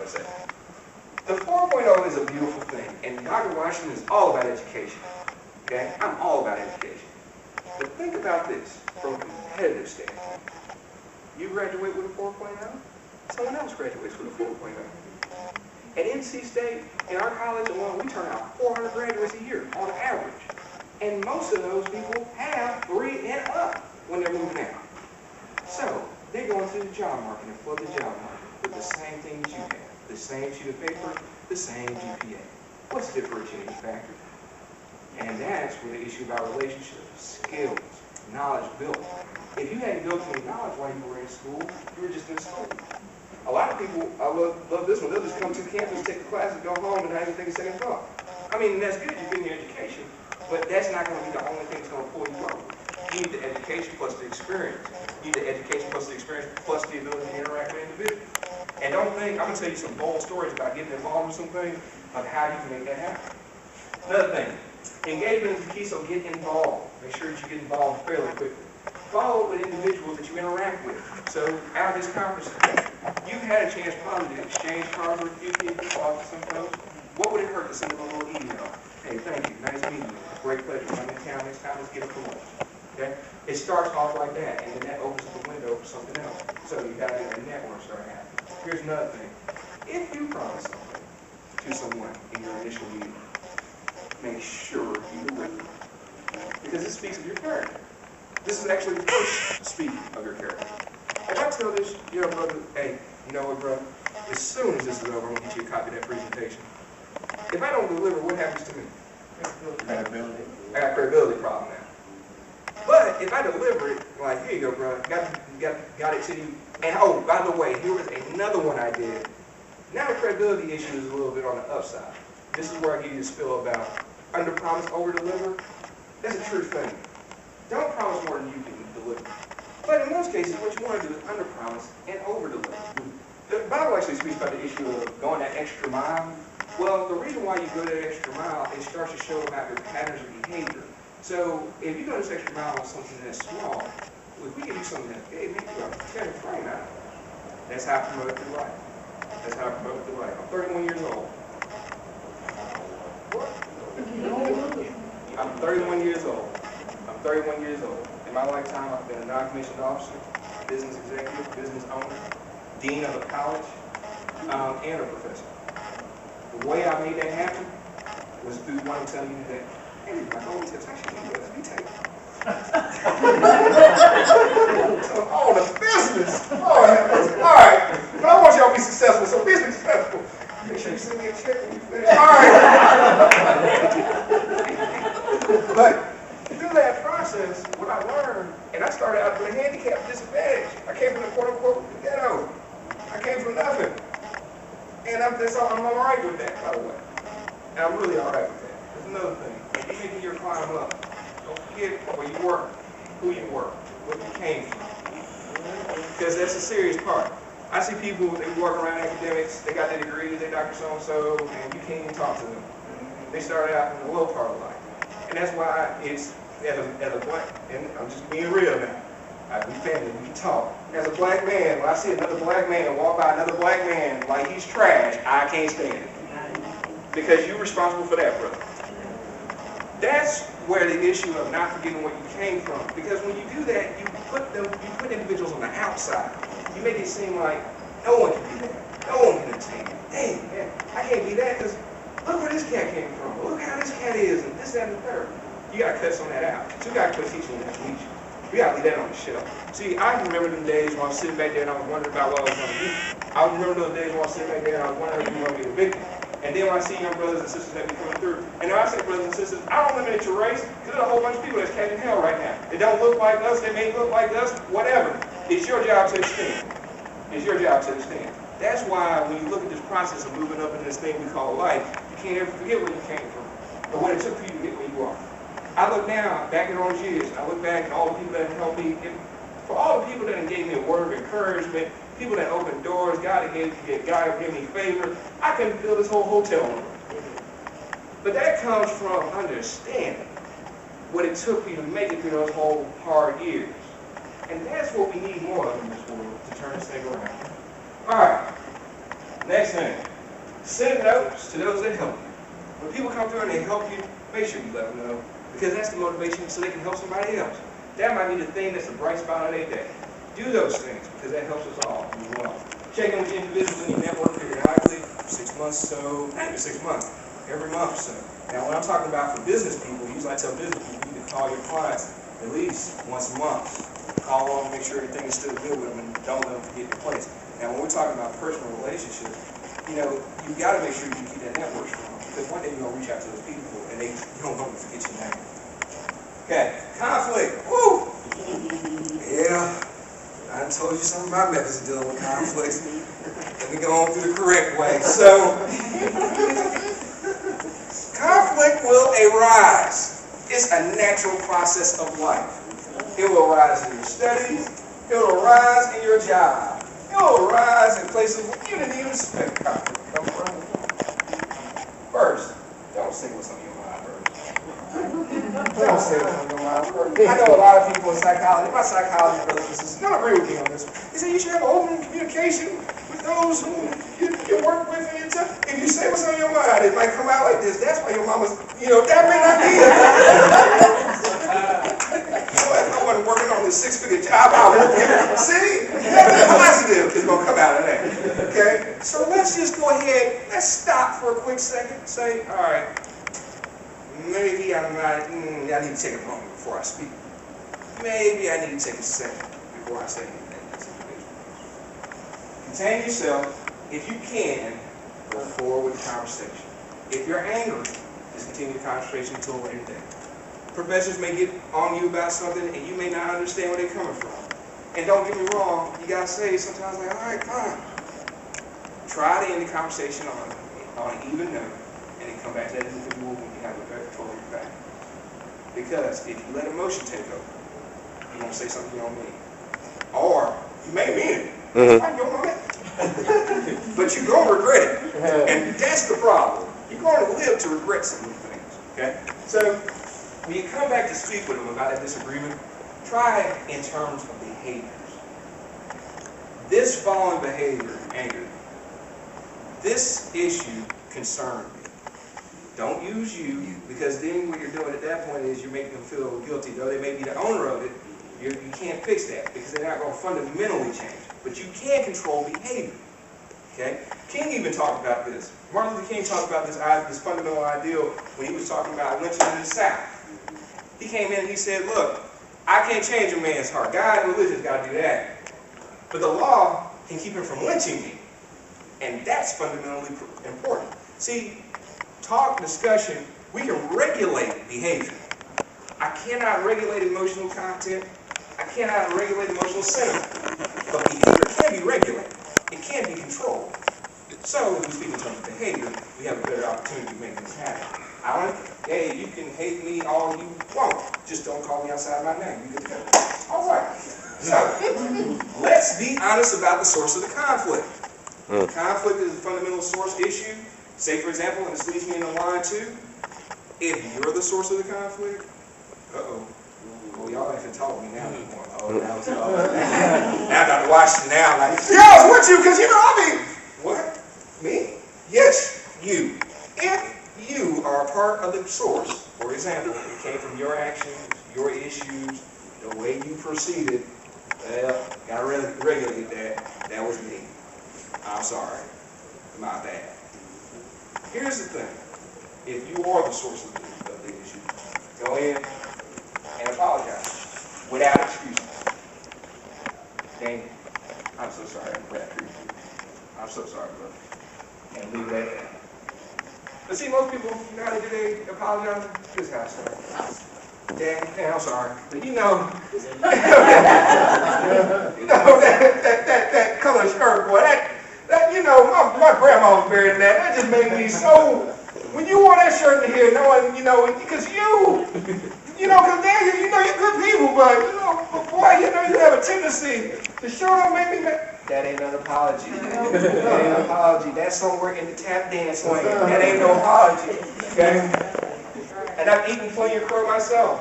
let's say. The 4.0 is a beautiful thing, and Dr. Washington is all about education. Okay? I'm all about education. But think about this from a competitive standpoint. You graduate with a 4.0, someone else graduates with a 4.0. At NC State, in our college alone, we turn out 400 graduates a year on average. And most of those people have 3 and up when they're moving out. So, they go into the job market and flood the job market with the same things you have. The same sheet of paper, the same GPA. What's the differentiating factor? And that's where the issue about relationships, skills, knowledge built. If you hadn't built any knowledge while you were in school, you were just in school. A lot of people, I love this one, they'll just come to campus, take the class, and go home and not even think a second thought. I mean, that's good, you're getting your education, but that's not going to be the only thing that's going to pull you over. You need the education plus the experience. You need the education plus the experience plus the ability to interact with individuals. And don't think, I'm going to tell you some bold stories about getting involved in something, of how you can make that happen. Another thing, engagement is the key, so get involved. Make sure that you get involved fairly quickly. Follow up with individuals that you interact with. So, out of this conference today, you've had a chance probably to exchange cards with a few people, talk to some folks. What would it hurt to send them a little email? Hey, thank you, nice meeting you, great pleasure, I'm in town next time, let's get a promotion. Okay? It starts off like that, and then that opens the window for something else. So you got to get a network start happening. Here's another thing. If you promise something to someone in your initial meeting, make sure you deliver. Because it speaks of your character. This is actually the first speaking of your character. If I tell this, brother, hey, you know what, brother? As soon as this is over, I'm going to get you a copy of that presentation. If I don't deliver, what happens to me? Credibility. I got a credibility problem now. But if I deliver it, like, here you go, bro, got it to you. And oh, by the way, here was another one I did. Now the credibility issue is a little bit on the upside. This is where I give you a spill about under promise, over deliver. That's a true thing. Don't promise more than you can deliver. But in most cases, what you want to do is under promise and over deliver. The Bible actually speaks about the issue of going that extra mile. Well, the reason why you go that extra mile, it starts to show about your patterns of behavior. So if you go this extra mile on something that's small, if we give you something that's big, man, you got 10 frame out. That's how I promote through life. That's how I promote through life. I'm 31 years old. I'm 31 years old. I'm 31 years old. In my lifetime, I've been a non-commissioned officer, business executive, business owner, dean of a college, and a professor. The way I made that happen was through one telling you that, hey, my own tips, I should do this. You take it. So, oh, the business. Oh, all right. But I want y'all to be successful, so be successful. Make sure you send me a check when you finish. All right. But through that process, what I learned, and I started out with a handicap disadvantage. I came from the quote-unquote ghetto. I came from nothing. And I'm all right with that, by the way. And I'm really all right with that. There's another thing. If you make your climb up, don't forget where you work, who you work, where you came from. Because that's a serious part. I see people, they work around academics, they got their degrees, they Dr. So-and-so, and you can't even talk to them. They started out in the low part of life. And that's why it's, as a black, and I'm just being real now. I can family, we can talk. As a black man, when I see another black man walk by another black man like he's trash, I can't stand it. Because you're responsible for that, brother. That's where the issue of not forgetting where you came from. Because when you do that, you put individuals on the outside. You make it seem like no one can be that. No one can attain it. Dang, man, I can't be that because look where this cat came from. Look how this cat is, and this, that, and the third. You got to cut some of that out. So you got to quit teaching that to teach you. We got to leave that on the shelf. See, I remember them days when I was sitting back there and I was wondering about what I was going to do. I remember those days when I was sitting back there and I was wondering if we were going to be a victim. And then when I see young brothers and sisters that be coming through, and when I say brothers and sisters, I don't limit it to race, because there's a whole bunch of people that's catching hell right now. They don't look like us, they may look like us, whatever. It's your job to extend. It's your job to extend. That's why when you look at this process of moving up in this thing we call life, you can't ever forget where you came from, or what it took for you to get where you are. I look now, back in those years, I look back at all the people that helped me, for all the people that gave me a word of encouragement, people that opened doors, God gave me favor, I couldn't fill this whole hotel room. But that comes from understanding what it took for you to make it through those whole hard years. And that's what we need more of in this world, to turn this thing around. All right. Next thing, send notes to those that help you. When people come through and they help you, make sure you let them know, because that's the motivation so they can help somebody else. That might be the thing that's a bright spot of their day. Do those things, because that helps us all as well. Check in with individuals in your network periodically, 6 months so, not even 6 months, every month so. Now when I'm talking about for business people, usually I tell business people you need to call your clients at least once a month. Call them, make sure everything is still good with them, and don't let them forget your place. Now when we're talking about personal relationships, you know, you got to make sure you keep that network strong, because one day you're going to reach out to those people and you don't want to forget your name. Okay, conflict. Woo! Yeah, I done told you some of my methods of dealing with conflicts. Let me go on through the correct way. So, conflict will arise. It's a natural process of life. It will arise in your studies. It will arise in your job. It will arise in places where you didn't even expect conflict to come from. First, don't say what's on your mind first. Don't say what's on your mind first. I know a lot of people in psychology, my psychology brothers and sisters, don't agree with me on this. They say you should have open communication with those who you work with and you tell. If you say what's on your mind, it might come out like this. That's why your mama's, that may not be it. I wasn't working on this 6-figure job. See? Nothing positive is going to come out of that. Okay? So let's just go ahead. Let's stop for a quick second. Say, all right, maybe I need to take a moment before I speak. Maybe I need to take a second before I say anything to this individual. Contain yourself. If you can, go forward with the conversation. If you're angry, just continue the conversation until later day. Professors may get on you about something and you may not understand where they're coming from. And don't get me wrong, you gotta say sometimes like, all right, fine. Try to end the conversation on an even note and then come back to that individual when you have a better control of your back. Because if you let emotion take over, you're gonna say something you don't mean. Or you may mean it. I don't know that. But you're gonna regret it. And that's the problem. You're gonna live to regret some of these things. Okay? So when you come back to speak with them about a disagreement, try it in terms of behaviors. This following behavior angered me. This issue concerned me. Don't use you, because then what you're doing at that point is you're making them feel guilty. Though they may be the owner of it, you can't fix that because they're not going to fundamentally change. But you can control behavior. Okay? King even talked about this. Martin Luther King talked about this fundamental ideal when he was talking about lynching in the South. He came in and he said, look, I can't change a man's heart. God and religion's got to do that. But the law can keep him from lynching me. And that's fundamentally important. See, talk, discussion, we can regulate behavior. I cannot regulate emotional content. I cannot regulate emotional sentiment. But behavior can be regulated. It can be controlled. So, if we speak in terms of behavior, we have a better opportunity to make this happen. Hey, you can hate me all you want. Just don't call me outside my name. You good to go. All right. So, let's be honest about the source of the conflict. Conflict is a fundamental source issue. Say, for example, and this leads me into line 2, if you're the source of the conflict, well, y'all ain't told me now anymore. Now it's all now I got to watch it now. Like, yo, what you? Because what? Me? Yes, you. If you are a part of the source, for example, it came from your actions, your issues, the way you proceeded, well, gotta regulate that. That was me. I'm sorry. My bad. Here's the thing. If you are the source of the issue, go in and apologize without excuses. Dang, I'm so sorry. I'm so sorry, brother. And leave that there. But see, most people, you know how they do? They apologize. This is how it starts. Dang, I'm sorry. But you know that color shirt, boy, my grandma was buried in that. That just made me so, when you wore that shirt in here, knowing, because because you're good people, but, boy, you have a tendency to show up, make me mad. That ain't an apology. That ain't an apology. That's somewhere in the tap dance lane. That ain't no apology. Okay? And I've eaten plenty of crow myself.